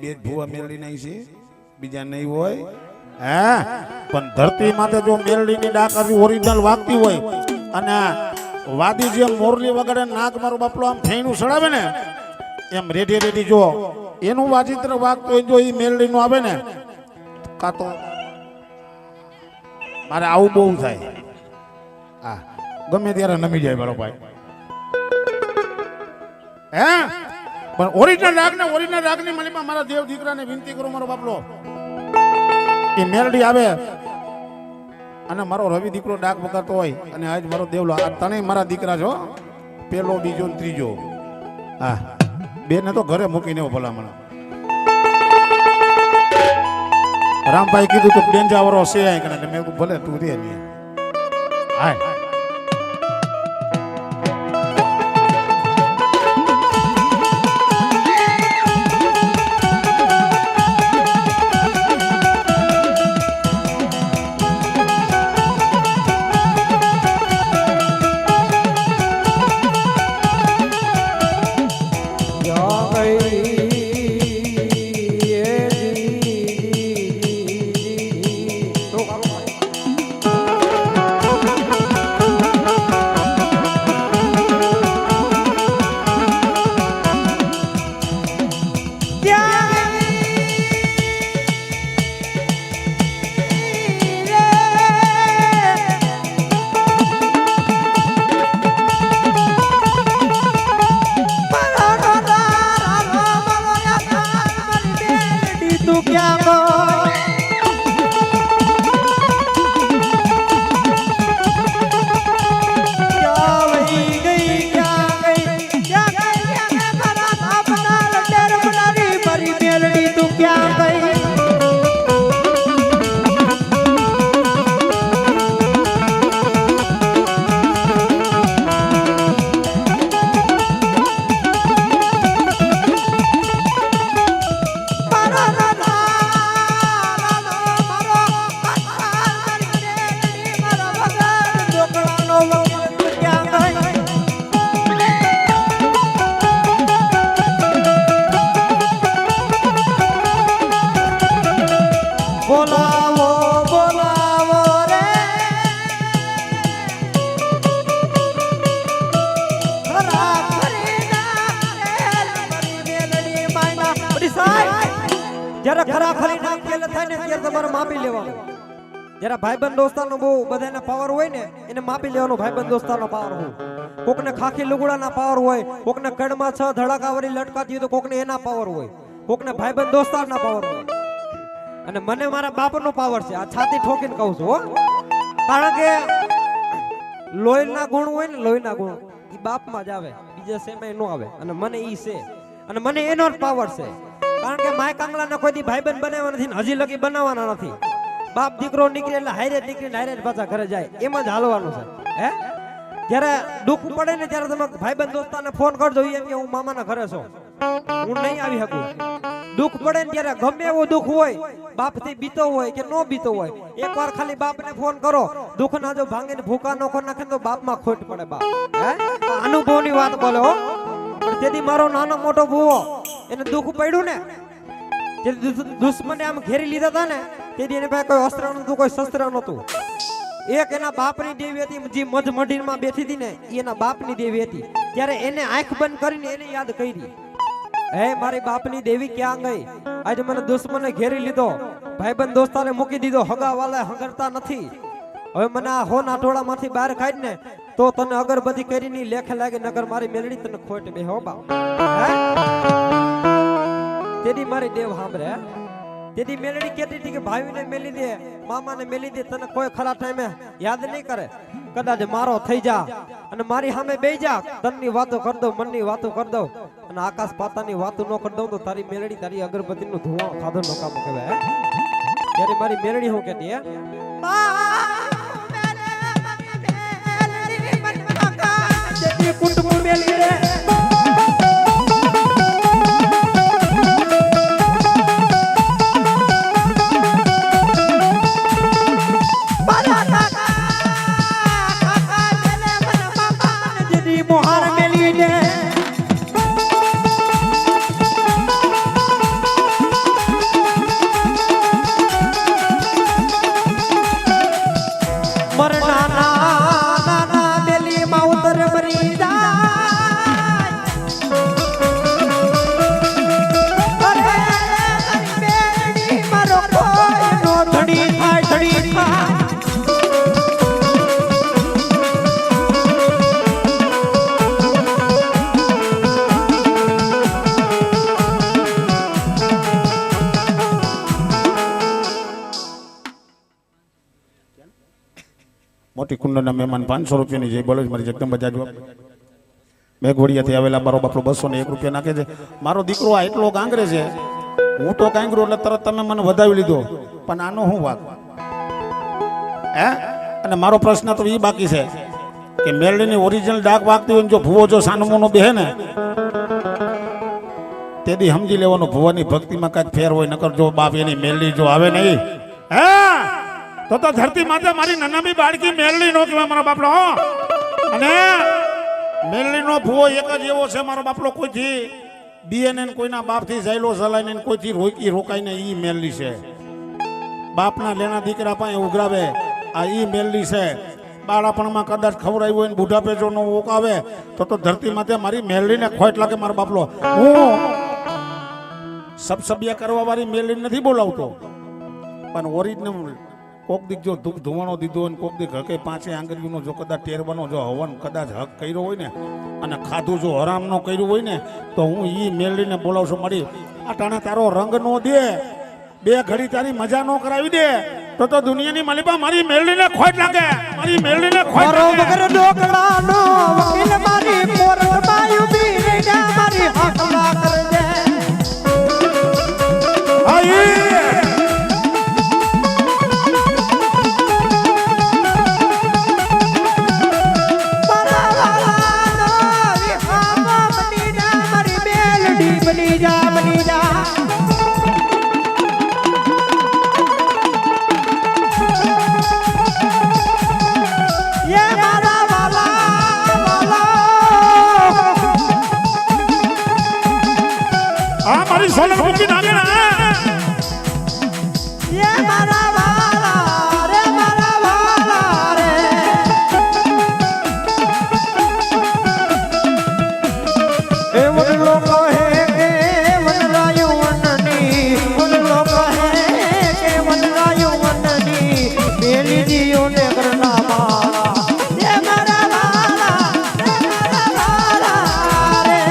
બે જ ભૂવા મેળવી નાખી છે, બીજા નહીં હોય. હે પણ ધરતી માથે જો મેલડીની ડાક આવી ઓરિજિનલ વાગતી હોય અને વાદી જેમ મોરલી વગાડે નાક મારો બાપલો આમ થઈનું સડાવે ને એમ રેડી રેડી જો એનું વાજિત્ર વાગતું હોય જો એ મેલડીનું આવે ને કાં તો મારે આવું બહુ થાય. હા ગમે ત્યારે નમી જાય મારો ભાઈ. હે પણ ઓરિજિનલ રાગની મલીમાં મારા દેવ દીકરાને વિનંતી કરું મારો બાપલો એ મેલડી આવે અને મારો રવિ દીકરો ડાક વગાડતો હોય અને આજ મારો દેવલો આ ત્રણેય મારા દીકરા છો, પેલો બીજો ને ત્રીજો. હા બેને તો ઘરે મૂકીને ભલામણ રામભાઈ કીધું તો ડેન્જાવરો છે મેં ભલે તું રે નહીં. હા જરા ખરા ખરી નામ કેલે થાય ને ત્યારે તમારે માપી લેવાનું. જરા ભાઈબંધ દોસ્તારનો બહુ બધાને પાવર હોય ને એને માપી લેવાનો. ભાઈબંધ દોસ્તારનો પાવર હોય, કોકને ખાખી લુગડાના પાવર હોય, કોકને કડમાં 6 ધડાકાવાળી લટકાતી હોય તો કોકને એના પાવર હોય, કોકને ભાઈબંધ દોસ્તારના પાવર હોય. અને મને મારા બાપનો પાવર છે. આ છાતી ઠોકીને કહું છું હો, કારણ કે લોહીના ગુણ હોય ને, લોહીના ગુણ ઈ બાપમાં જ આવે, બીજા સેમાં નો આવે. અને મને ઈ છે અને મને એનો જ પાવર છે. કારણ કે માય કાંગલાને કોઈ દી ભાઈબંધ બનાવવા નથી, હજી લગી બનાવવાના નથી. બાપ દીકરો નીકળે એટલે હારે નીકળીને હારે પાછા ઘરે જાય, એમ જ હાલવાનું છે. હે જ્યારે દુઃખ પડે ને ત્યારે તમે ભાઈબંધ દોસ્તારને ફોન કરજો, એમ કે હું મામાના ઘરે છું, હું નહીં આવી શકું. દુઃખ પડે ને ત્યારે ગમે એવું દુઃખ હોય, બાપથી બીતો હોય કે નો બીતો હોય, એકવાર ખાલી બાપને ફોન કરો. દુઃખ ના જો ભાંગીને ભૂકા નો કરી નાખે તો બાપમાં ખોટ પડે. બાપ હે અનુભવની વાત બોલે હો. પણ તેથી મારો નાનો મોટો ભૂવો એને દુઃખ પડ્યું ને, જે દુશ્મને આમ ઘેરી લીધા હતા ને, તેથી એને પાસે કોઈ અસ્ત્ર નતું, કોઈ શસ્ત્ર નતું. એક એના બાપની દેવી હતી, જે મધ મઢીમાં બેઠી હતી ને, એના બાપની દેવી હતી. ત્યારે એને આંખ બંધ કરીને એને યાદ કરી, હે મારી બાપની દેવી ક્યાં ગઈ? આજે મને દુશ્મને ઘેરી લીધો, ભાઈબંધ દોસ્તારે મૂકી દીધો, હગા વાલા હંગરતા નથી. હવે મને આ હોના ટોળામાંથી બહાર કાઢ ને તો તને અગરબત્તી કરીને લેખે લાગે, નગર મારી મેલડી તને ખોટ બે હો બાપ. તેદી મારી દેવ સાંભળે. તેદી મેલડી કહેતી હતી કે ભાઈને મેલી દે, મામાને મેલી દે, તને કોઈ ખરા ટાઈમે યાદ નહીં કરે. કદાચ મારો થઈ જા અને મારી સામે બેહી જા, તનની વાતો કરી દઉં, મનની વાતો કરી દઉં અને આકાશ પાતાની વાતો ન કરી દઉં તો તારી મેલડી તારી અગરબત્તીનું ધુઆ ખાધો નો કામ કહેવાય. ત્યારે મારી મેલડી હું કહેતી હે, કુટુંબ મેલી રે મોહાર મેલી ને મોટી કુંડના મહેમાન 500 રૂપિયાની જય બોલો મારી જગદંબા જાજો મેઘવડિયાથી આવેલા મારો બાપલો 201 રૂપિયા નાખે છે. મારો દીકરો આ એટલો ગાંગરે છે, હું તો ગાંગરો એટલે તરત તમે મને વધાવી લીધો, પણ આનો શું વાત હે? અને મારો પ્રશ્ન તો એ બાકી છે કે મેલડીની ઓરિજિનલ ડાક વાગતી હોય ને જો ભૂવો જો સાનમોનો બેહે ને તેથી સમજી લેવાનો ભુવાની ભક્તિમાં કાંઈક ફેર હોય, નકર જો બાપ એની મેલડી જો આવે નહીં હે તો ધરતી માતા મારી નનામી બાળકી મેલડી નો કહેવાય મારા બાપલો. અને મેલડી નો ભુવો એક જ એવો છે મારો બાપલો, કોઈથી બીએને કોઈના બાપથી ઝાયલો ઝલાઈને કોઈથી રોકાઈને ઈ મેલડી છે. બાપના લેના દીકરા પાસે ઉઘરાવે આ ઈ મેલડી છે. બાળપણમાં કદાચ ખવડાવ્યું હોય ને બુઢાપે જો નો ઓકાવે તો ધરતી માથે મારી મેલડીને ખોટ લાગે મારો બાપલો. હું સબસબિયા કરવા વાળી મેલડી નથી બોલાવતો, પણ ઓરિજિનલ કોક દીક જો ધુવાણો દીધો હોય, કોક દીક હકે 5 આંગળીનો જો કદાચ ટેરવાનો જો હવન કદાચ હક કર્યો હોય ને અને ખાધું જો હરામ નો કર્યું હોય ને તો હું ઈ મેલડીને બોલાવશું. મારી અટાણે તારો રંગ નો દે, 2 ઘડી તારી મજા નો કરાવી દે તો દુનિયાની માલિપા મારી મેલડીને ખોટ લાગે, મારી મેલડીને ખોટ લાગે. વગર ઢોકળાનો વકીલ મારી કોર્ટમાં ઊભી રહીને મારી હકલા કરજે. બની જા બની જા સોલર મૂકી નાખે ને ये मारा वाला रे मारा वाला रे ए मन लोग है के मन रायु वननी मन लोग है के मन रायु वननी मेरी जियो ने करना मारा ये मारा वाला रे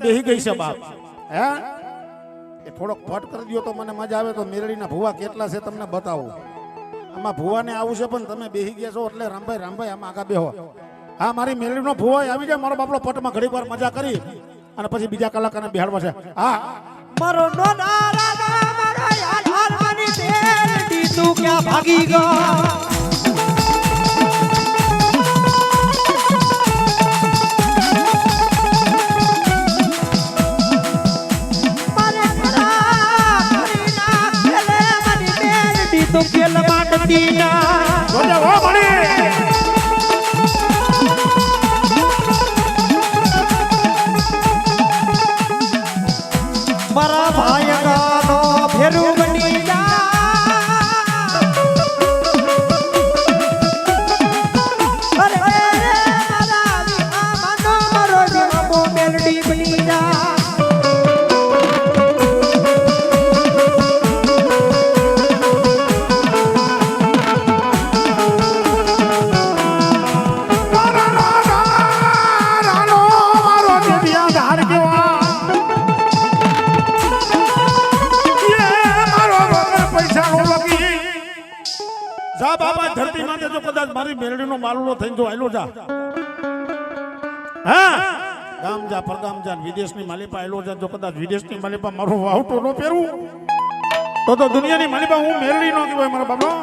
બેહી ગઈ છે બાપ હે એ થોડોક ફટ કરી દો તો મને મજા આવે. તો મેરડીના ભુવા કેટલા છે તમને બતાવું. આમાં ભુવાને આવું છે પણ તમે બેહી ગયા છો એટલે રામભાઈ આમાં આગા બેહો. હા મારી મેરડીનો ભુવો આવી જાય, મારો બાપલો પટમાં ઘડીક વાર મજા કરી અને પછી બીજા કલાકારને બિહાડવા છે. હા મારો નોનારા મારો યાર હારવાની મેરડી તું ક્યાં ભાગી ગયો. तो खेल माटती ना जोजा हो बड़ी मारा भाई गानो फेरू बनी जा अरे मारा मानो मारो जो मेलडी बनी जा. ધરતી માથે જો કદાચ મારી મેલડીનો માલુડો થઈને જો આયલો જા હા ગામ જા પરગામ જા વિદેશની માલિપા આયલો જા. જો કદાચ વિદેશની માલિપા મારો વાવટો નો પહેરું તો દુનિયાની માલિપા હું મેલડી નો કહેવાય મારા બાપા.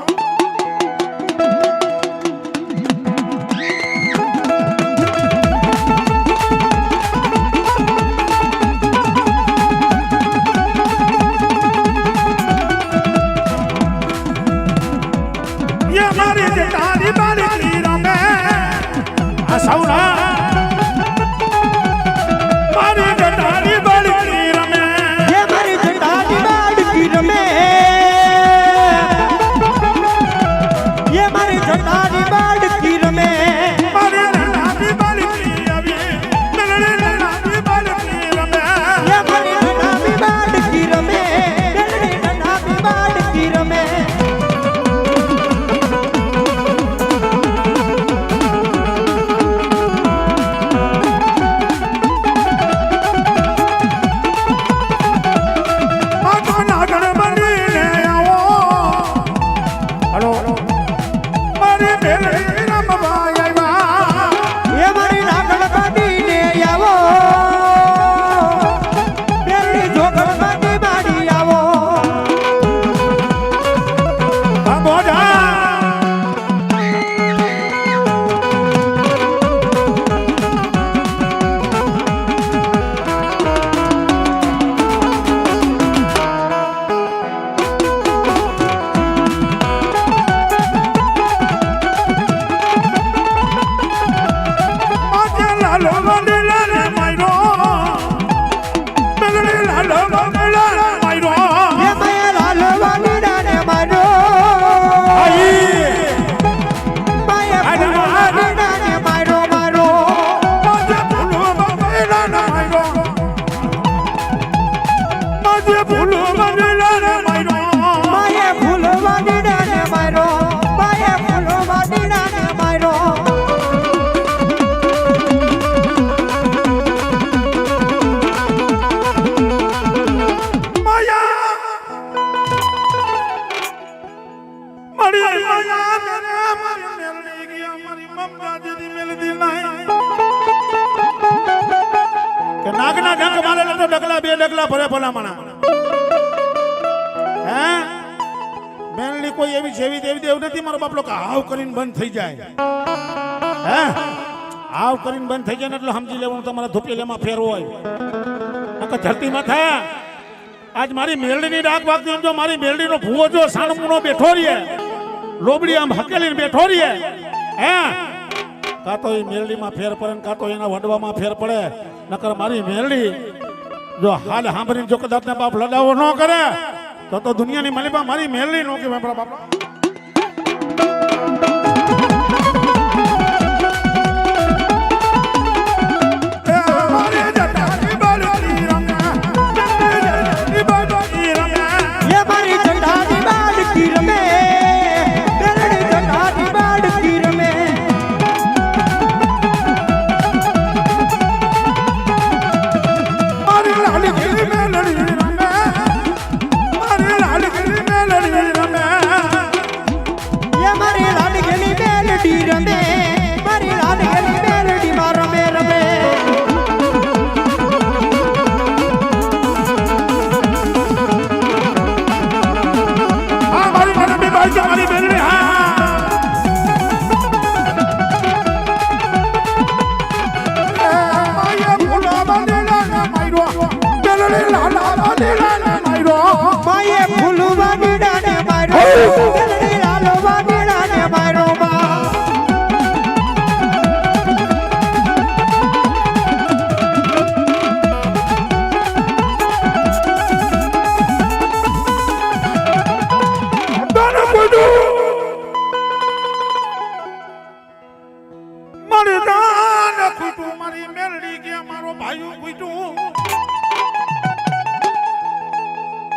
આજે ફૂલવાડીડાને માર્યો માયે ફૂલવાડીડાને માર્યો માયે ફૂલવાડીડાને માર્યો નાગના ડંક મારે તો ડગલા બે ડગલા ભરે ભલામણા હે મેલની કોઈ એવી જેવી દેવી દેવ નથી મારો બાપલો કે હાવ કરીને બંધ થઈ જાય હે હાવ કરીને બંધ થઈ જાય ને એટલે સમજી લેવાનું તમારા ધોપેલામાં ફેર હોય નકર ધરતીમાં થાય આજ મારી મેલડીની ડાક વાગતી જો મારી મેલડીનો ભૂવો જો સાણમુનો બેઠો રહીએ લોબડી આમ હકેલીને બેઠો રહીએ હે કાં તો એ મેલડીમાં ફેર પડે ને કાં તો એના વડવામાં ફેર પડે નકર મારી મેલડી જો હાલ સાંભળીને જો કદાચ બાપ લડાવો ન કરે તો દુનિયાની મલીમાં મારી મેલડી નો કે બાપા બાપા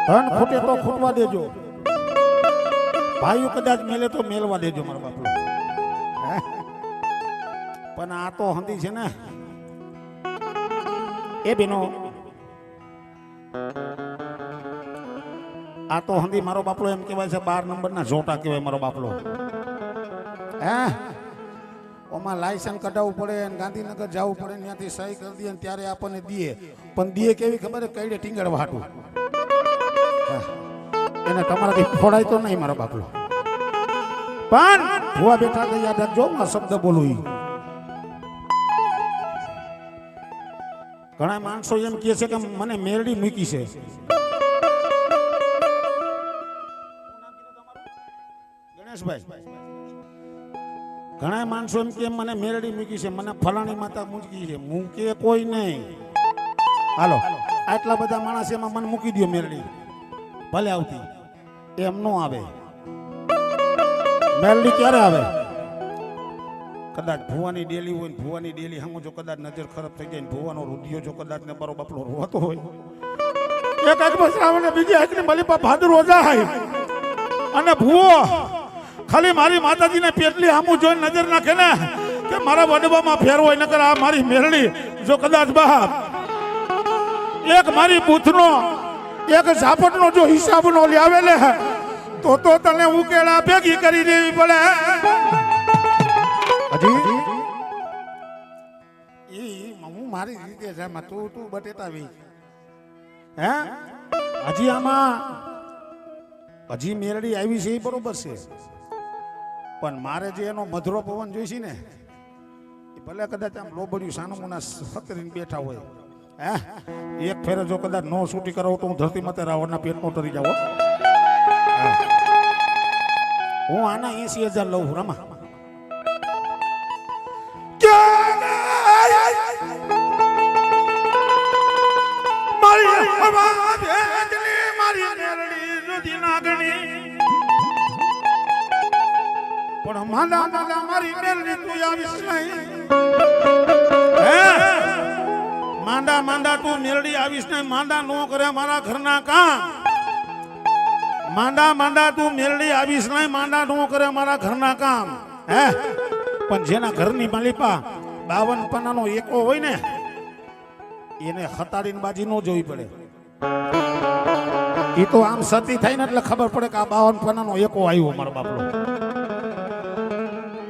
ધન ખૂટે તો ખૂટવા દેજો ભાઈઓ કદાચ મેલે તો મેલવા દેજો મારા બાપુ પણ આ તો હંધી છે ને એ બેનો આ તો હંધી મારો બાપલો એમ કહેવાય છે 12 નંબરના જોટા કહેવાય મારો બાપલો હે ઓમાં લાયસન્સ કઢાવવું પડે અને ગાંધીનગર જવું પડે ત્યાંથી સહી કરી દે ત્યારે આપણને દે પણ દે કેવી ખબર કઈડે ટીંગડવા હાટું એને તમારાથી ફોડાય તો નહીં મારો બાપલો પણ ભુવા બેઠા તો યાદ રાખજો હું શબ્દ બોલું ઘણા માણસો એમ કહે છે કે મને મેરડી મૂકી છે ગણેશભાઈ ઘણા માણસો એમ કે મને મેરડી મૂકી છે મને ફલાણી માતા મૂકી છે મૂકે કોઈ નહીં હાલો આટલા બધા માણસ એમાં મને મૂકી દો મેરડી ભલે આવતી એમ નો આવે મેરડી ક્યારે આવે કદાચ ભુવાની ડેલી હોય ને ભુવાની ડેલી હમ જો કદાચ નજર ખરાબ થઈ જાય ને ભુવાનો રૂધિયો જો કદાચ ને મારો બાપલો રોતો હોય એક આંખ શ્રાવણ બીજી આંખની મલીપા ભાદરવો જાય અને ભુવો ખાલી મારી માતાજીને પેટલી આમું જોઈને નજર નાખે ને કે મારા વડવામાં ફેર હોય નકર આ મારી મેરડી જો કદાચ બાપ એક મારી બૂથનો એક ઝાપટનો જો હિસાબનો લાવે ને તો તને ઉકેલા ભેગી કરી દેવી પડે હજી ઈ હું મારી રીતે છે તું બટેટા વી હે હજી આમાં હજી મેરડી આવી છે એ બરોબર છે પણ મારે જે એનો મધુરો પવન જોઈશે ને એ ભલે કદાચ આમ લોબડ્યું સાનુમુના સતરીને બેઠા હોય હે એક ફેરે જો કદાચ નો છૂટી કરાવો તો હું ધરતી માતે રાવણના પેટનો તરી જાવ હું આના 80,000 લઉં રમા પણ માલા માલા મારી મેલડી તું આવીશ નહીં માંદા માંદા તું મેલડી આવીશ ને માંદા નો કરે મારા ઘરના કામ. માંદા માંદા તું મેલડી આવીશ ને માંદા નો કરે મારા ઘરના કામ. હે પણ જેના ઘરની માલિપા 52 પન્નાનો એકો હોય ને એને હતાડીને બાજી ન જોવી પડે. એ તો આમ સતી થાય ને એટલે ખબર પડે કે આ 52 પન્નાનો એકો આવ્યો મારો બાપલો.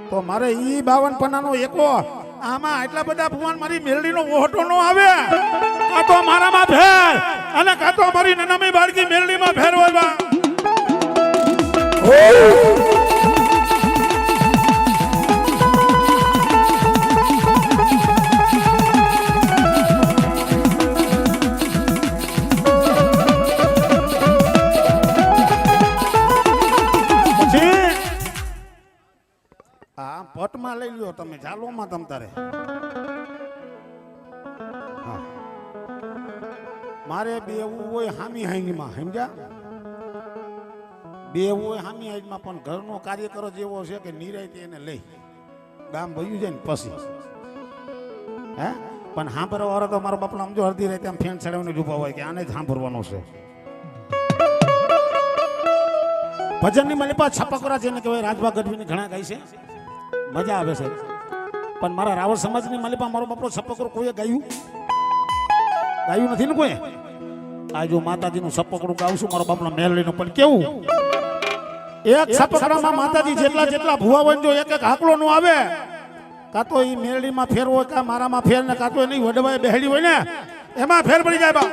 તો મારે ઈ 52 પન્નાનો એકો આમાં એટલા બધા ભુવન મારી મેલડીનો ઓહટો નો આવે. કાં તો મારામાં ફેર અને કાં તો મારી નનામી બાળકી મેલડીમાં ફેર હોય. પટમાં લઈ લ્યો તમે ચાલોમાં તમ તારે. મારે બેવું હોય હામી હાઈમાં સમજ્યા. બેવું હોય હામી હાઈમાં પણ ઘરનો કાર્યકર જેવો છે કે નિરાયતે એને લઈ ગામ ભયું જાય ને પછી હે પણ સાંભળવા વાળો તો મારો બાપલો સમજો અડધી રાતે આમ ફેન ચડાવીને જ ઉભા હોય કે આને જ સાંભળવાનો છે. ભજનની માલિપા છાપાકોરા જેને કહેવાય રાજભા ગઢવીને ઘણા ગાય છે મજા આવે છે. પણ મારા રાવળ સમાજની માલિપા મારો બાપલો છપ્પકડું કોઈએ ગાયું નથી ને કોઈ. આ જો માતાજીનું છપ્પકડું ગાઉં છું મારો બાપલો મેલડીનું પણ કેવું એક છપ્પકડામાં માતાજી જેટલા ભુવા હોય જો એક હાકલો નો આવે કાં તો એ મેલડીમાં ફેર હોય કાં મારામાં ફેર ને કાં તો એની વડવાએ બેહડી હોય ને એમાં ફેર પડી જાય બા.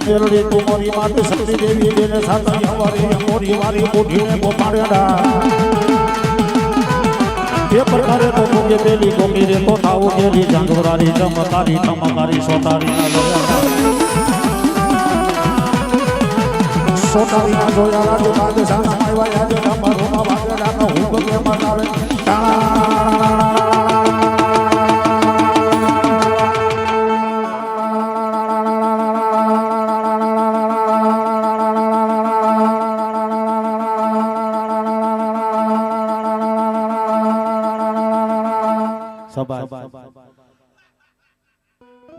મેલડી તું મોરી માતે શક્તિ દેવી બેને સાતા હવારી મોરી વારી મોઢીને ગોપાડ્યા. એ પ્રકારે તો મુકે પેલી ગોપી રે તો થાવું કેલી જાંગોરારી ચમકારી ચમકારી સોતારી સોતારી જોયા રાજુ બાદ સાના આવ્યા આજે તમારો વાગે રાખો હું કે મતાવે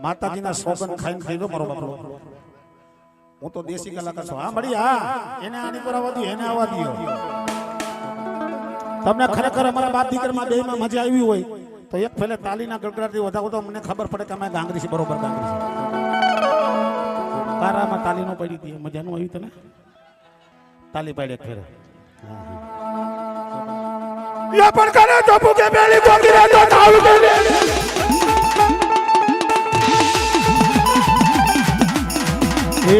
માતાજીના સોગન ખાઈને ખાઈ લો મારો બાપલો. હું તો દેશી કલાકાર છું. હા મળી હા એને આની પર આવવા દો એને આવવા દો. તમને ખરેખર અમારા બાપ દીકરામાં બેમાં મજા આવી હોય તો એક ફેલે તાલીના ગડગડાટથી વધાવો તો મને ખબર પડે કે અમે ગાંગરી છે બરોબર ગાંગરી છે. કારામાં તાલી નો પડી હતી મજાનું આવ્યું તને તાલી પાડી એક ફેરે. યા પણ કરે તો ભૂકે બેલી ગોગી રે તો થાવ કે એ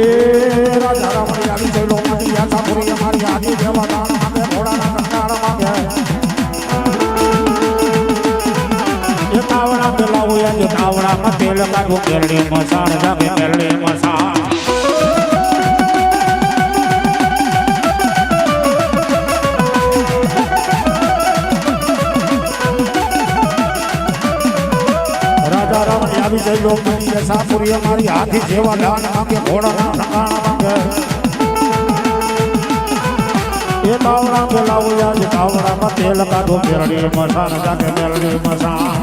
રાજા રામણી આવી ગયો મારી યાતા પૂરી અમારી આજી દેવા દાન માંગે ઘોડાના કંટાળા માંગે એ તાવડા પેલા હોય જે તાવડામાં તેલ કાઢો કેરડી મસાણ જાગે કેરડી મસાણ આવી જઈ લો મારી સાપુરી અમારી હાથી જેવા દાન માંગે ઘોડાના ઠકાણા માંગે એ તાવડા પેલા હોય જે તાવડામાં તેલ કાઢો કેરડી મસાણ જાગે કેરડી મસાણ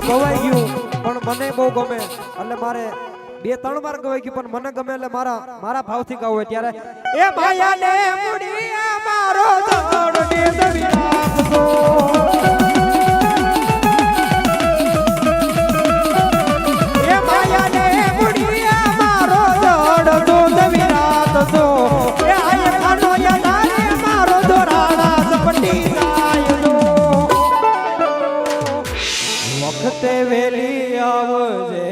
ગવાઈ ગયું પણ મને બહુ ગમે એટલે મારે 2-3 વાર ગવાઈ ગયું પણ મને ગમે એટલે મારા ભાવથી ગાવું હોય ત્યારે એ માયા ને મુડી મારો દોડ દે દવી રાખજો એ માયા ને મુડી મારો દોડ દો દવી રાખજો એ આય ખાનો યાર મારો દોરાડા ઝપટી ગાયલો વખતે વેલી આવજે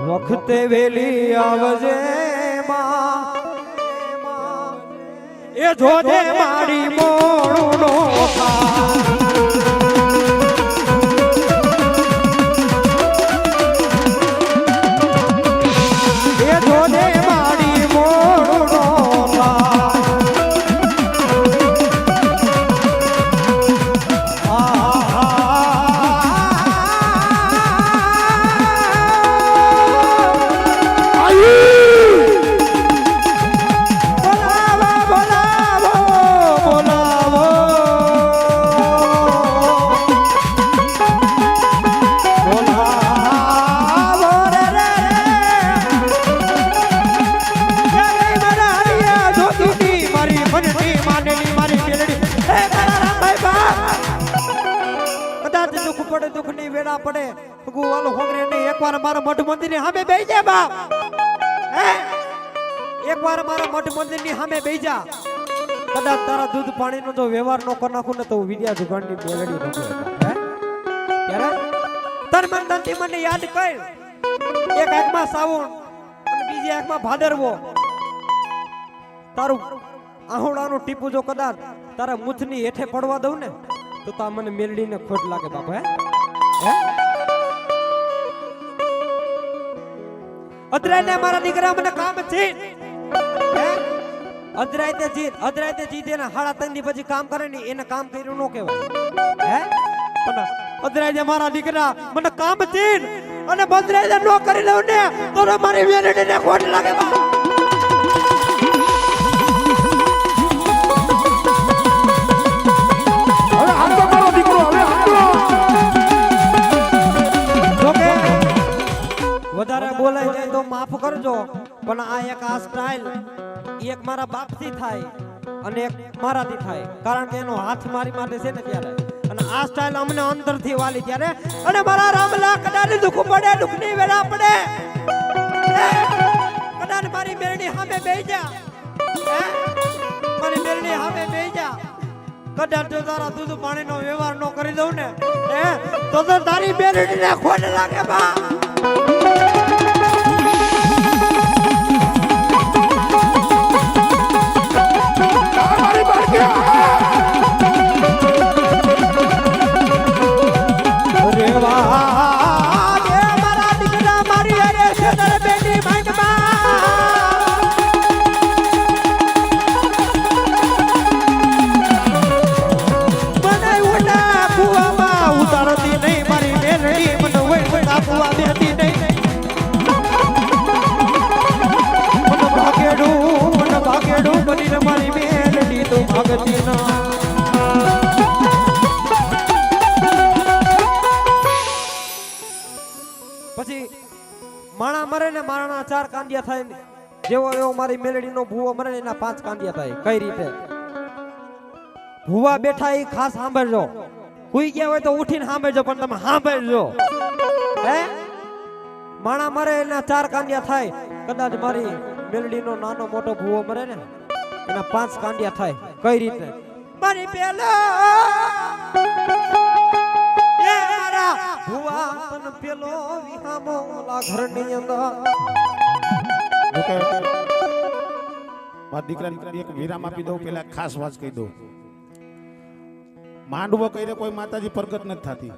વખતે વેલી આવજે માં એ જોજે મારી મોણું નો એ જોજે મારી મોણું નો દુઃખની વેળા પડે ભગવાન હોંગરે ને એકવાર મારા મઠ મંદિરની સામે બેહી જા બાપ હે એકવાર મારા મઠ મંદિરની સામે બેહી જા કદાચ તારા દૂધ પાણીનો જો વ્યવહાર ન કરી નાખું ને તો વિદ્યા જુગાડની બેલડી ન હે ત્યારે તન મન ધનથી મને યાદ કર એક આંખમાં સાવણ અને બીજી આંખમાં ભાદરવો તારું આહુડાનું ટીપું જો કદાચ તારા મુથની હેઠે પડવા દઉં ને તો તા મને મેલડીને ખોટ લાગે બાપ હે અદરાયને મારા દીકરા મને કામ છે હે અદરાયતે જીત એના 3.5 ની પછી કામ કરે ને એને કામ કર્યું નો કહેવાય હે પણ અદરાયને મારા દીકરા મને કામ છે અને બદરાયને નો કરી લઉં ને તો મારી મેલડીને ખોટ લાગે બાપ વધારે બોલાય જાય તો માફ કરજો પણ આ એક આ સ્ટાઇલ એક મારા બાપથી થાય અને એક મારાથી થાય કારણ કે એનો હાથ મારી માટે છે ને ત્યારે અને આ સ્ટાઇલ અમને અંદરથી વાલી ત્યારે અને મારા રામલા કદાચ દુખ પડે દુખની વેળા પડે કદાચ મારી મેરડી સામે બેહી જા મારી મેરડી સામે બેહી જા કદાચ જો તારા દૂધ પાણીનો વ્યવહાર ન કરી દઉં ને તો તારી મેરડીને ખોટ લાગે બા પછી માણા મરે ને માણા 4 કાંડિયા થાય ને જેવો એવો મારી મેલડીનો ભૂવો મરે ને એના 5 કાંડિયા થાય કઈ રીતે ભૂવા બેઠા એ ખાસ સાંભળજો હુઈ ગયા હોય તો ઉઠીને સાંભળજો પણ તમે સાંભળજો હે માણા મરે એના 4 કાંડિયા થાય કદાચ મારી મેલડીનો નાનો મોટો ભૂવો મરે ને એના 5 કાંડિયા થાય કઈ રીતે મારી પેલો એ મારા ભુવા તન પેલો વિહામો ઓલા ઘરની અંદર ઓકે મારા દીકરાને એક વિરામ આપી દઉં પેલા ખાસ વાત કહી દઉં માંડવો કરે કોઈ માતાજી પ્રગટ નથી થતી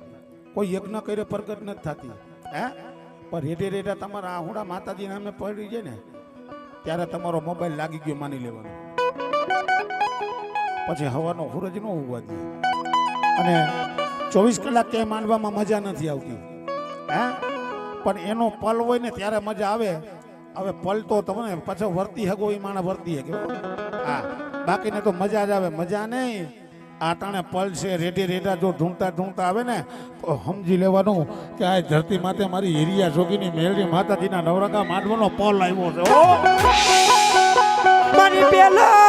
કોઈ યજ્ઞ કરે પ્રગટ નથી થતી હે પણ રેડે રેડા તમારા આહુડા માતાજી નામે પડી જાય ને ત્યારે તમારો મોબાઈલ લાગી ગયો માની લેવાનો પછી હવાનો સૂરજ ન ઉગવા દે અને 24 કલાક ક્યાંય માંડવામાં મજા નથી આવતી હે પણ એનો પલ હોય ને ત્યારે મજા આવે હવે પલતો તમને પાછો વર્તી હગો એ માણસ વર્તી હગે હા બાકીને તો મજા જ આવે મજા નહીં આ ટાણે પલ છે રેડી રેડા જો ઢૂંઢતા ઢૂંઢતા આવે ને તો સમજી લેવાનું કે આ ધરતી માતે મારી હિરિયા જોગીની મેળડી માતાજીના નવરંગા માંડવાનો પલ આવ્યો છે ઓ મારી પેલા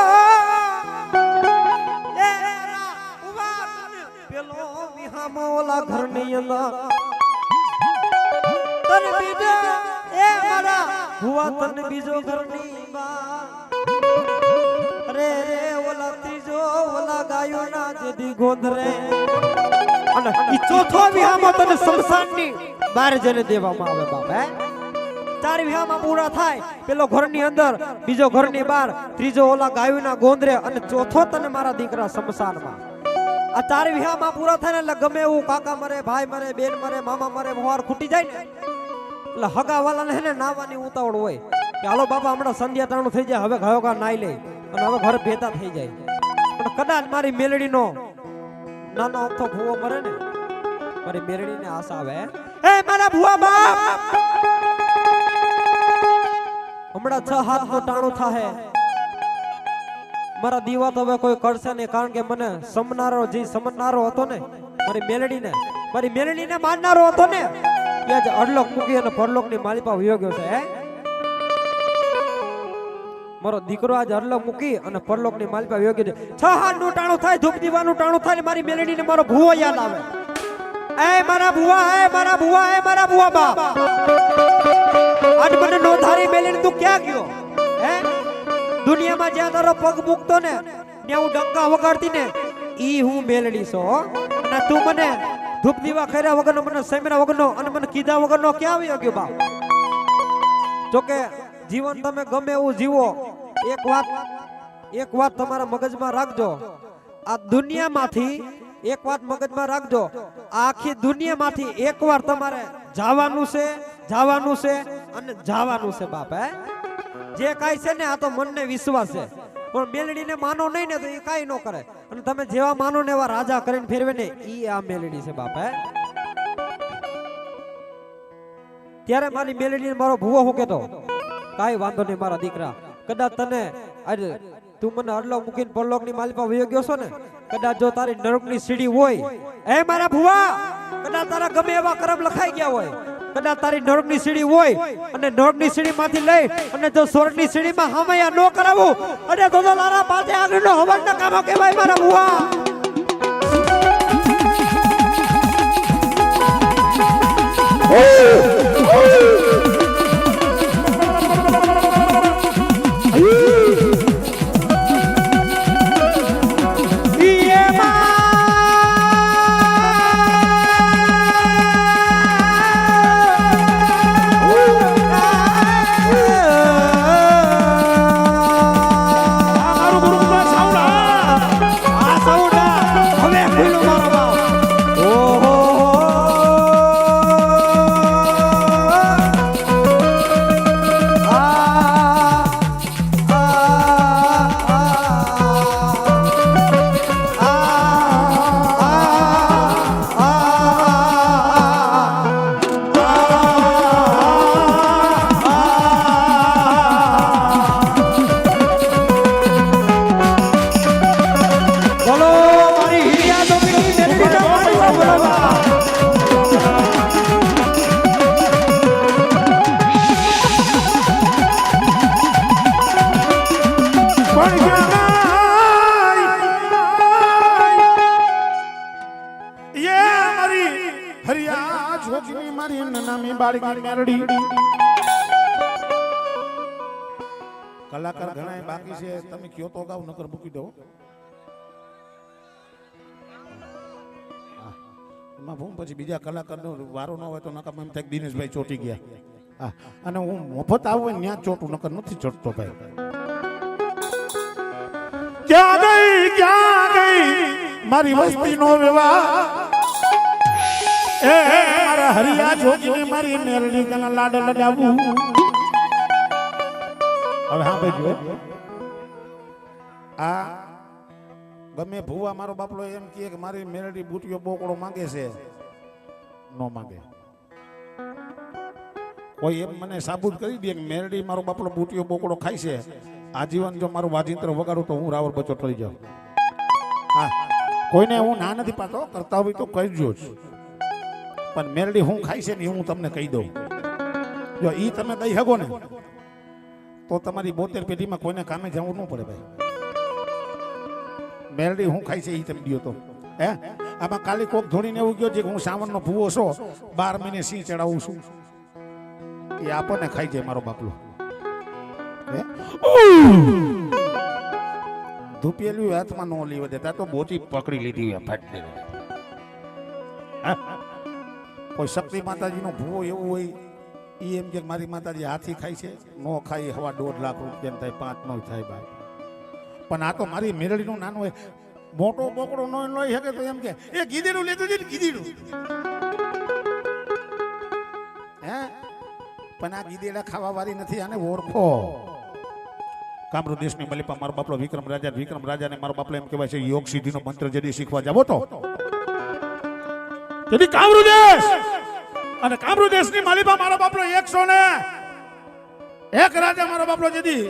ઓલા ઘરની અંદર તન બીજા એ મારા ભુવા તન બીજો ઘરની રે રે ઓલા ત્રીજો ઓલા ગાયો ના જેદી ગોંધરે અને ઈ ચોથો વિહામાં તને શમશાનની બહાર જઈને દેવામાં આવે બાપ હે ચાર વિહામાં પૂરા થાય પેલો ઘરની અંદર બીજો ઘરની બહાર ત્રીજો ઓલા ગાયો ના ગોંધરે અને ચોથો તને મારા દીકરા શમશાનમાં આ ચાર વિહામાં પૂરા થાય ને એટલે ગમે એવું કાકા મરે ભાઈ મરે બેન મરે મામા મરે મોહાર ખૂટી જાય ને એટલે હગા વાળાને હે ને નાવાની ઉતાવળ હોય કે હાલો બાપા હમણાં સંધ્યા ટાણું થઈ જાય હવે ઘાયોગા નાઈ લે અને હવે ઘરે ભેતા થઈ જાય પણ કદાચ મારી મેલડીનો નાનો અમથો ભૂવો મરે ને મારી મેલડીને આશા આવે એ મારા ભૂવા બાપ હમણાં 6 હાથનું ટાણું થાહે મારા દીવા તો હવે કોઈ કરશે નહીં કારણ કે મને સમનારો હતો ને મારી મેલડીને મારનારો હતો ને એ જ અડલોક મૂકી અને પરલોકની માલિપા વયો ગયો છે હે મારો દીકરો આજ અડલોક મૂકી અને પરલોકની માલિપા વયો ગયો છે 6 હાથનું ટાણું થાય ધૂપ દીવાનું ટાણું થાય મારી મેલડીને મારો ભૂવો યાદ આવે એ મારા ભૂવા બા આજ મને નો ધારી મેલડી તું ક્યાં ગયો હે દુનિયામાં જ્યાં તારો પગ મૂકતો ને ત્યાં હું ડંકા વગાડતી ને ઈ હું મેલડી છો અને તું મને ધૂપ દીવા કર્યા વગરનો મને સેમરા વગરનો અને મને કીધા વગરનો ક્યાં આવી ગયો બાપ જોકે જીવન તમે ગમે એવું જીવો એક વાત તમારા મગજમાં રાખજો આ દુનિયામાંથી એક વાત મગજમાં રાખજો આખી દુનિયામાંથી એકવાર તમારે જવાનું છે અને જવાનું છે બાપ હે જે કાઈ છે ને આ તો મનને વિશ્વાસ છે પણ મેલડીને માનો નહીં ને તો એ કાઈ ન કરે અને તમે જેવા માનો ને એવા રાજા કરીને ફેરવે ને ઈ આ મેલડી છે બાપ હે ત્યારે મારી મેલડીને મારો ભૂવો હું કેતો કાઈ વાંધો નહીં મારા દીકરા કદાચ તને આજે તું મને અડલો મૂકીને પરલોકની માલિપા વયો ગયો છો ને કદાચ જો તારી નરકની સીડી હોય એ મારા ભૂવા કદાચ તારા ગમે એવા કરમ લખાઈ ગયા હોય કદાચ તારી નરકની સીડી હોય અને નરકની સીડી માંથી લઈ અને જો સ્વર્ગની સીડીમાં હમયા ન કરાવું અને તો લારા પાસે આગળનો હવનના કામો કહેવાય મારા ભૂવા કલાકાર ઘણા બાકી છે તમે કયો તો ગાવ નકર મૂકી દો એમાં ભૂમ પછી બીજા કલાકારનો વારો ન હોય તો નકર એમ થાય દિનેશભાઈ ચોટી ગયા અને હું મફત આવું ને ત્યાં ચોટું નકર નથી ચોટતો ભાઈ ક્યાં ગઈ મારી વસ્તીનો વિવાહ એ મારા હરિયા જોગીને મારી મેલડી કના લાડ લડાવું હવે હા ભાઈ આ ગમે ભૂવા મારો બાપલો એમ કહે કે મારી મેલડી બુટીઓ બોકડો માંગે છે નો માંગે કોઈ એમ મને સાબુત કરી દે કે મેરડી મારો બાપલો બુટીઓ બોકડો ખાય છે, આજીવન જો મારું વાજિંત્ર વગાડું તો હું રાવળ બચો થઈ જાઉં. હા, કોઈને હું ના નથી પાડતો, કરતા હોય તો કહેજો જ, પણ મેરડી હું ખાય છે ને એ હું તમને કહી દઉં. જો ઈ તમે દઈ શકો ને તો તમારી 72 પેઢીમાં કોઈને કામે જવું ન પડે ભાઈ. મેરડી હું ખાય છે ઈ તમે દો તો. હે, આમાં કાલી કોક ધોડીને એવું ગયો છે કે હું સાવનનો ભૂવો છો, 12 મહિને સિંહ ચડાવું છું, એ આપણને ખાઈ જાય મારો બાપલો. હે, ધૂપેલું હાથમાં ન લેવા દેતા તો બોચી પકડી લીધી હોય ફાટ દે. કોઈ શક્તિ માતાજીનો ભૂવો એવું હોય ઈ એમ કે મારી માતાજી હાથી ખાય છે, નો ખાઈ હવા 1.5 લાખ રૂપિયા થાય, 5 નો થાય ભાઈ. પણ આ તો મારી મેરડીનું નાનું હોય, મોટો બોકડો નો લઈ શકે તો એમ કે એ ગીધેડું લેતું છે ને ગીધેડું. હે, પણ આ ગીદેડા ખાવા વાળી નથી, આને ઓળખો. કામરૂ દેશની મલિપા મારો બાપલો વિક્રમ રાજાને મારો બાપલો એમ કહેવાય છે યોગ સિદ્ધિનો મંત્ર જડી શીખવા જાવો તો તેથી કામરૂ દેશ અને કામરૂ દેશની મલિપા મારો બાપલો 101 રાજા મારો બાપલો જદી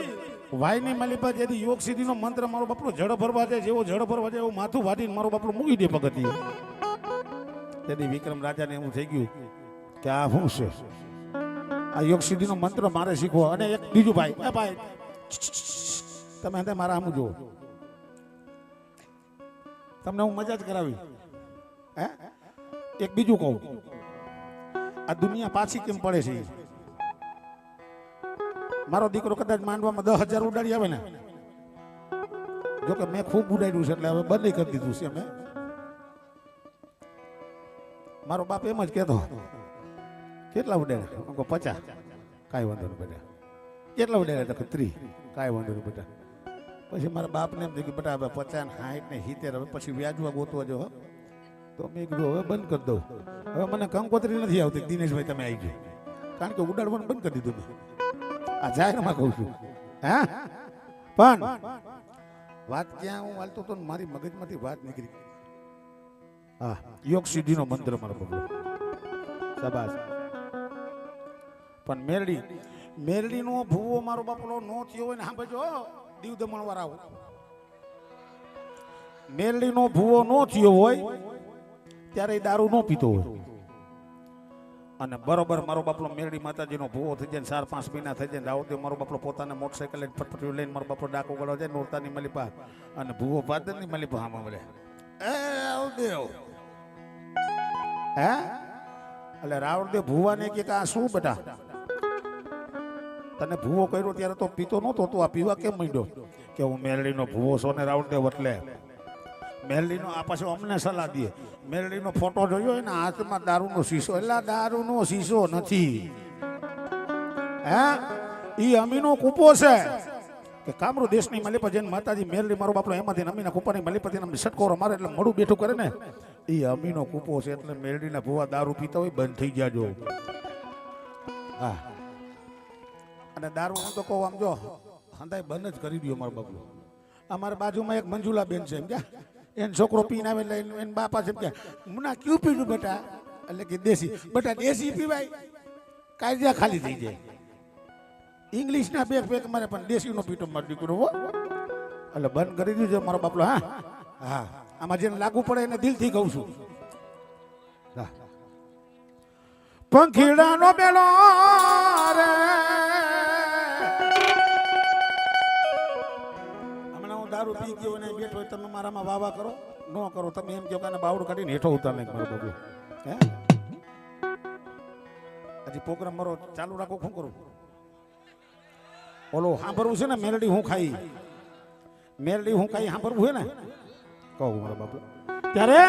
વાયની મલિપા જદી યોગ સિદ્ધિનો મંત્ર મારો બાપલો જળ ભરવા જાય, જેવો જળ ભરવા જાય એવું માથું વાટીને મારો બાપલો મૂકી દે પગથિયે. તેથી વિક્રમ રાજાને એવું થઈ ગયું કે આ શું છે, આ યોગ સિદ્ધિનો મંત્ર મારે શીખવો. અને એક બીજું ભાઈ, એ ભાઈ તમે હંતે મારા આમ જુઓ, તમને હું મજા જ કરાવી. હે, એક બીજું કહું, આ દુનિયા પાછી કેમ પડે છે? મારો દીકરો કદાચ માંડવામાં 10,000 ઉડાડી આવે ને, જોકે મેં ખૂબ ઉડાડ્યું છે એટલે હવે બંધ કરી દીધું છે મેં. મારો બાપ એમ જ કહેતો, કેટલા ઉડાડ્યા? 50. કાંઈ વાંધો નહીં બેટા. કેટલા ઉડાડ્યા? તો 30. કાંઈ વાંધો નહીં બેટા. પછી મારા બાપને એમ થયું કે બેટા હવે 50 ને 60 ને 70 હવે પછી વ્યાજવા ગોતવા જો. તો મેં કીધું હવે બંધ કરી દઉં. હવે મને કંકોત્રી નથી આવતી, દિનેશભાઈ તમે આવી ગયો, કારણ કે ઉડાડવાનું બંધ કરી દીધું મેં. આ જાહેરમાં કહું છું. હા, પણ વાત ક્યાં હું હાલતો તો મારી મગજમાંથી વાત નીકળી. હા, યોગ સિદ્ધિનો મંત્ર મારો બગડો. શાબાશ. પણ મેરડીનો ભૂવો મારો બાપલો નો થયો હોય ને, હા બજો દીવ દમણ વાળા, મેરડીનો ભૂવો નો થયો હોય ત્યારે એ દારૂ નો પીતો હોય. અને બરોબર મારો બાપલો મેરડી માતાજીનો ભૂવો થઈ જાય, 4-5 મહિના થઈ જાય, રાવદેવ મારો બાપલો પોતાને મોટરસાઇકલ લઈને ફટફટી લઈને મારો બાપલો ડાકો ગળવા જાય નોરતાની મલિપા, અને ભૂવો પાદરની મલિપા આમાં મળે. એ રાવદેવ, હે, એટલે રાવદેવ ભૂવાને કે આ શું બેટા તને ભૂવો કર્યો ત્યારે તો પીતો નહોતો, તું આ પીવા કેમ માંડ્યો? કે હું મેરડીનો ભૂવો છો ને રાવદેવ. એટલે મેરડીનો આ પાછો અમને સલાહ દે, મેરડીનો ફોટો જોયો હોય ને હાથમાં દારૂનો શીશો, એટલે દારૂનો શીશો નથી, હે, ઈ અમીનો કૂપો છે. કે કામરૂ દેશની મલિપા જેને માતાજી મેરડી મારો બાપલો એમાંથી અમીના કૂપાની મલિપાથી અમને સટકોરો મારે એટલે મોડું બેઠું કરે ને, ઈ અમીનો કૂપો છે. એટલે મેરડીના ભૂવા દારૂ પીતા હોય બંધ થઈ જાજો. હા, અને દારૂ હું તો કહું આમ જો હંધાય બંધ જ કરી દો મારો બાપલો. અમારા બાજુમાં એક મંજુલા બેન છે, એમ કે એને છોકરો પીને આવે એટલે એને બાપા છે એમ કે મુના ક્યું પીધું બેટા? એટલે કે દેશી. બેટા દેશી પીવાય, કાયદા ખાલી થઈ જાય. ઇંગ્લિશના બે પેક મારે પણ દેશીનો પીટો મારો દીકરો હો. એટલે બંધ કરી દીધું મારો બાપલો. હા હા, આમાં જેને લાગુ પડે એને દિલથી કહું છું. પંખીડાનો બેલો રે, દારૂ પી ગયો ને બેઠો હોય, તમે મારામાં વાવા કરો ન કરો, તમે એમ કહો કે બાવડું કાઢીને હેઠો ઉતાર નાખ મારો બાબુ. હે, હજી પ્રોગ્રામ મારો ચાલુ રાખો. શું કરું? ઓલો સાંભળવું છે ને, મેરડી હું ખાઈ સાંભળવું છે ને, કહું મારો બાબુ. ત્યારે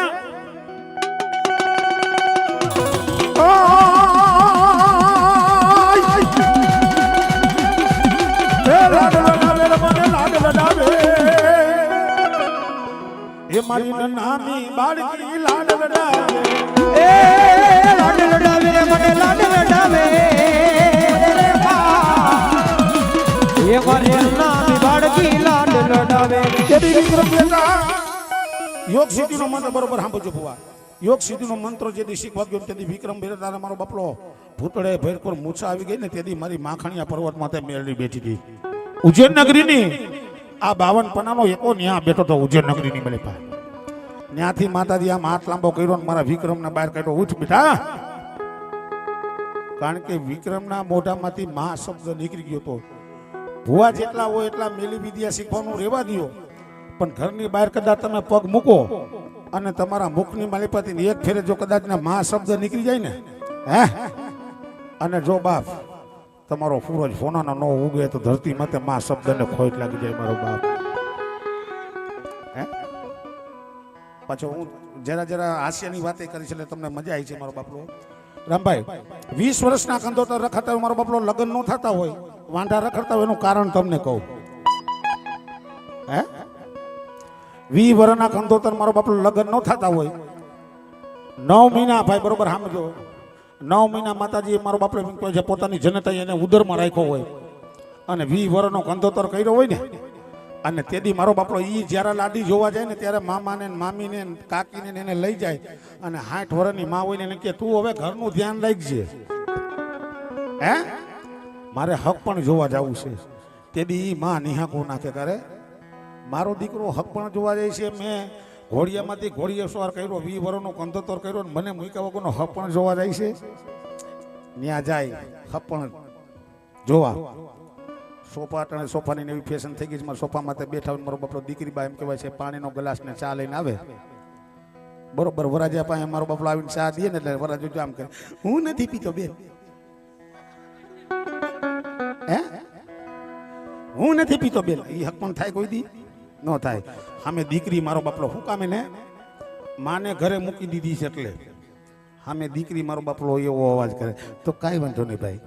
એ મારી નાની બાળકી લાડ લડાવે, એ લાડ લડાવે રે મને લાડ લડાવે, એ મારી નાની બાળકી લાડ લડાવે. તેરી વિક્રમ બેટા યોગ સિદ્ધિનો મંત્ર બરોબર સાંભળજો ભુવા. યોગ સિદ્ધિનો મંત્ર જેથી શીખવા ગયો તેથી વિક્રમ ભેર તારે મારો બાપલો ભૂતળે ભેરકોર મૂછા આવી ગઈ ને તેથી મારી માખણિયા પર્વતમાં તે મેળવી બેઠી હતી ઉજ્જૈન નગરીની આ 52 પનાનો એકો ન્યા બેઠો તો ઉજ્જૈન નગરીની મળી પાસે ત્યાંથી માતાજી આમ હાથ લાંબો કર્યો ને મારા વિક્રમને બહાર કાઢ્યો ઉઠ બેટા કારણ કે વિક્રમના મોઢામાંથી મા શબ્દ નીકળી ગયો તો ભુવા જેટલા હોય એટલા મેલી વિદ્યા શીખવાનું રહેવા દો પણ ઘરની બહાર કદાચ તમે પગ મૂકો અને તમારા મુખની માલિપાથી એક ફેરે જો કદાચ ને મા શબ્દ નીકળી જાય ને હે અને જો બાપ તમારો સૂરજ સોનાનો ન ઉગે તો ધરતી માથે મા શબ્દને ખોટ લાગી જાય મારો બાપ હે પાછો હું જરા હાસ્યની વાતે કરી છે એટલે તમને મજા આવી છે મારો બાપલો રામભાઈ 20 વર્ષના કંદોતર રખડતા હોય મારો બાપલો લગ્ન ન થતા હોય વાંઢા રખડતા હોય એનું કારણ તમને કહું હે 20 વર્ષના કંદોતર મારો બાપલો લગ્ન ન થતા હોય 9 મહિના ભાઈ બરોબર સમજો 9 મહિના માતાજી મારો બાપલો એમ કહે છે પોતાની જનતા એને ઉદરમાં રાખ્યો હોય અને 20 વર્ષનો કંદોતર કર્યો હોય ને અને તેથી મારો બાપલો ઈ જ્યારે લાડી જોવા જાય ને ત્યારે મામાને મામીને કાકીને એને લઈ જાય અને 60 વર્ષની માં હોય ને એને કે તું હવે ઘરનું ધ્યાન રાખજે હે મારે હક પણ જોવા જવું છે તેથી ઈ માં નિહાકો નાખે કરે મારો દીકરો હક પણ જોવા જાય છે મેં ઘોડિયામાંથી ઘોડીએ સવાર કર્યો 20 વર્ષનો કંદોતર કર્યો ને મને મૂક્યા વગરનો હક પણ જોવા જાય છે ત્યાં જાય હક પણ જોવા સોફા અટાણે સોફાની એવી ફેશન થઈ ગઈ છે મારા સોફામાં બેઠા હોય મારો બાપલો દીકરી બા એમ કહેવાય છે પાણીનો ગ્લાસ ને ચા લઈને આવે બરોબર વરાજા પાસે મારો બાપલો આવીને ચા દે ને એટલે વરાજો જો આમ કરે હું નથી પીતો બેન હે હું નથી પીતો બેન એ હક પણ થાય કોઈ દી ન થાય સામે દીકરી મારો બાપલો શું કામે ને માને ઘરે મૂકી દીધી છે એટલે સામે દીકરી મારો બાપલો એવો અવાજ કરે તો કાંઈ વાંધો નહીં ભાઈ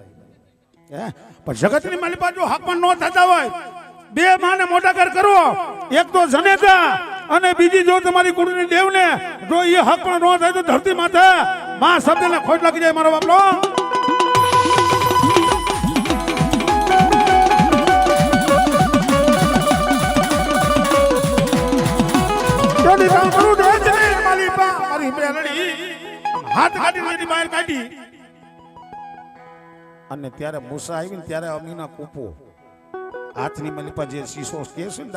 પણ જગતની માલિપા જો હકમાં ન થતા હોય બે માને મોટા ઘર કરો એક તો જનેતા અને બીજી જો તમારી કુળની દેવને જો એ હક પણ ન થાય તો ધરતી માથે માં શબ્દને ખોટ લાગી જાય મારો બાપલો હાથ કાઢી બહાર કાઢી અને ત્યારે મૂસા આવી ને ત્યારે અમીના કૂપો હાથની માલિપા જે શીશો કે છે ને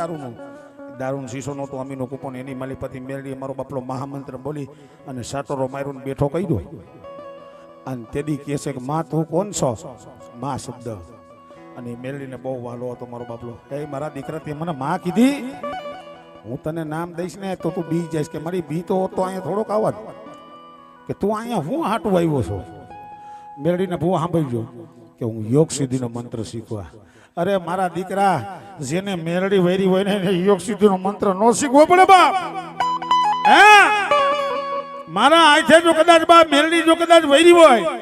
દારૂનો શીશો નહોતો અમીનો કૂપો ને એની માલિપાથી મેળવી મારો બાપલો મહામંત્ર બોલી અને સાટોરો માર્યો ને બેઠો કહી દો અને તેદી કહે છે કે માં તું કોણ છો માં શબ્દ અને મેળવીને બહુ વાલો હતો મારો બાપલો એ મારા દીકરા તે મને માં કીધી હું તને નામ દઈશ ને તો તું બી જઈશ કે મારી બી તો અહીંયા થોડોક આવત કે તું અહીંયા હું હાટું આવ્યો છો મેળવીને ભૂ સાંભળજો કે હું યોગ સિદ્ધિનો મંત્ર શીખવા અરે મારા દીકરા જેને મેળડી વૈરી હોય ને એને યોગ સિદ્ધિનો મંત્ર ન શીખવો પડે બાપ હે મારા આંખે જો કદાચ બા મેળડી જો કદાચ વૈરી હોય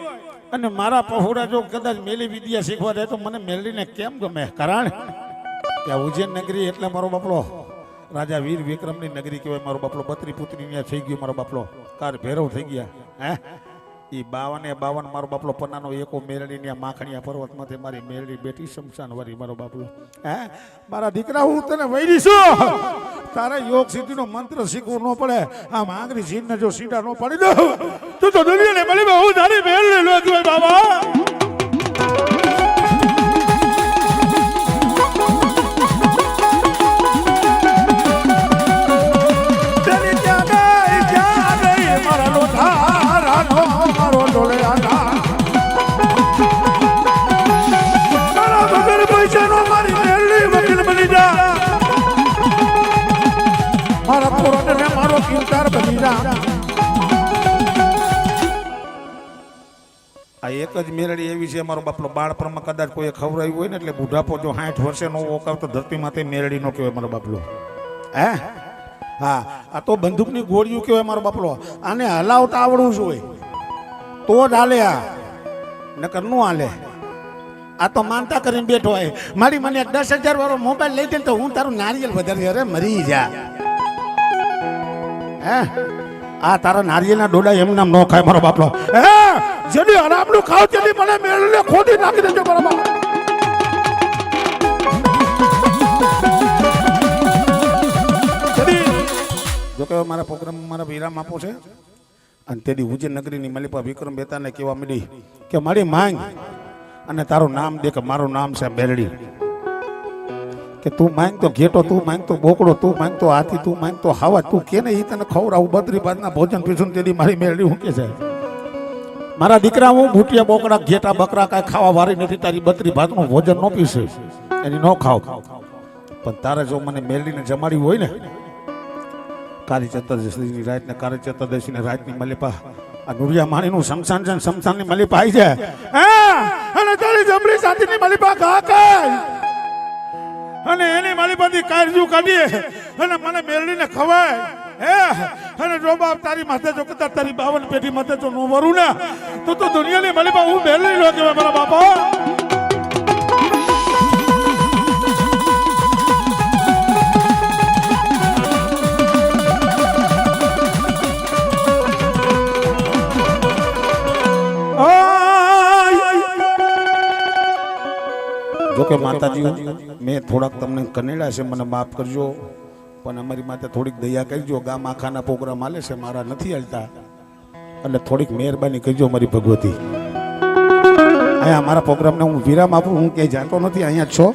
અને મારા પહોળા જો કદાચ મેલી વિદ્યા શીખવા જાય તો મને મેળડીને કેમ ગમે કારણ કે ઉજ્જૈન નગરી એટલે મારો બાપલો રાજા વીર વિક્રમની નગરી કહેવાય મારો બાપલો બત્રી પુત્રી ત્યાં થઈ ગયો મારો બાપલો કાર ભેરવ થઈ ગયા હે એ 52 મારો બાપલો પન્નાનો એકો મેરડી માખણિયા પર્વતમાંથી મારી મેરડી બેટી શમશાન વારી મારો બાપલો હે મારા દીકરા હું તને વૈરી છું તારે યોગ સિદ્ધિનો મંત્ર શીખવું ન પડે આમ આંગળી જીનને જો સીધા ન પાડી દો તું તો દુનિયાને મળી હું તારી મેરડી લો તું બાબા આ એક જ મેરડી એવી છે મારો બાપલો બાળપણમાં કદાચ કોઈ ખવડાવ્યું હોય ને એટલે બુઢાપો જો 60 વર્ષે નો ઓકાવતો ધરતી માથે મેરડી નો કહેવાય મારો બાપલો હે હા આ તો બંદૂકની ગોળીઓ કહેવાય મારો બાપલો આને હલાવતા આવડવું જોઈએ તો જ હાલે આ નકર નો હાલે આ તો માનતા કરીને બેઠો હોય મારી મને 10,000 વાળો મોબાઈલ લઈ દે તો હું તારું નારિયેલ વધારી અરે મરી જા હે આ તારા નારિયેલના ડોડા એમ નામ ન ખાય મારો બાપલો હે જેની હરામનું ખાવ તેની મને મેળને ખોદી નાખી દેજો બરાબર જો કે મારા પ્રોગ્રામ મારા વિરામ આપો છે અને તેદી ઉજ્જૈન નગરીની મલિપા વિક્રમ બેતાને કહેવા માંડી કે મારી માંગ અને તારું નામ દે કે મારું નામ છે મેલડી. કે તું માંગ તો ઘેટો, તું માંગ તો બોકડો, તું માંગ તો હાથી, તું માંગ તો હાવા, તું કે ને એ તને ખવડાવું બત્રી ભાતના ભોજન પીશું. તેદી મારી મેલડી હું કે છે મારા દીકરા હું ભૂટિયા બોકડા ઘેટા બકરા કાંઈ ખાવા વારી નથી, તારી બત્રી ભાતનું ભોજન ન પીશે એની ન ખાવ. પણ તારે જો મને મેલડીને જમાડી હોય ને કાળી ચતુર્દશીની રાત ને કાળી ચતુર્દશીની રાતની મલિપા આ નુરિયા માણીનું શમશાન છે, શમશાનની મલિપા આવી જાય અને તારી જમણી સાથેની મલિપા ઘા કાય અને એની મલિપાથી કાળજુ કાઢીએ અને મને મેલડીને ખવાય અને જો બાપ તારી માથે જો કદાચ તારી 52 પેઢી માથે જો નો વરું ને તો દુનિયાની મલિપા હું મેલડી લો કહેવાય મારા બાપા. જોકે માતાજી મેં થોડાક તમને કનેડા છે, મને માફ કરજો, પણ અમારી માથે થોડીક દયા કરજો. ગામ આખાના પ્રોગ્રામ હાલે છે, મારા નથી હાલતા, એટલે થોડીક મહેરબાની કરજો મારી ભગવતી. અહીંયા અમારા પ્રોગ્રામને હું વિરામ આપું, હું ક્યાંય જાતો નથી, અહીંયા જ છો.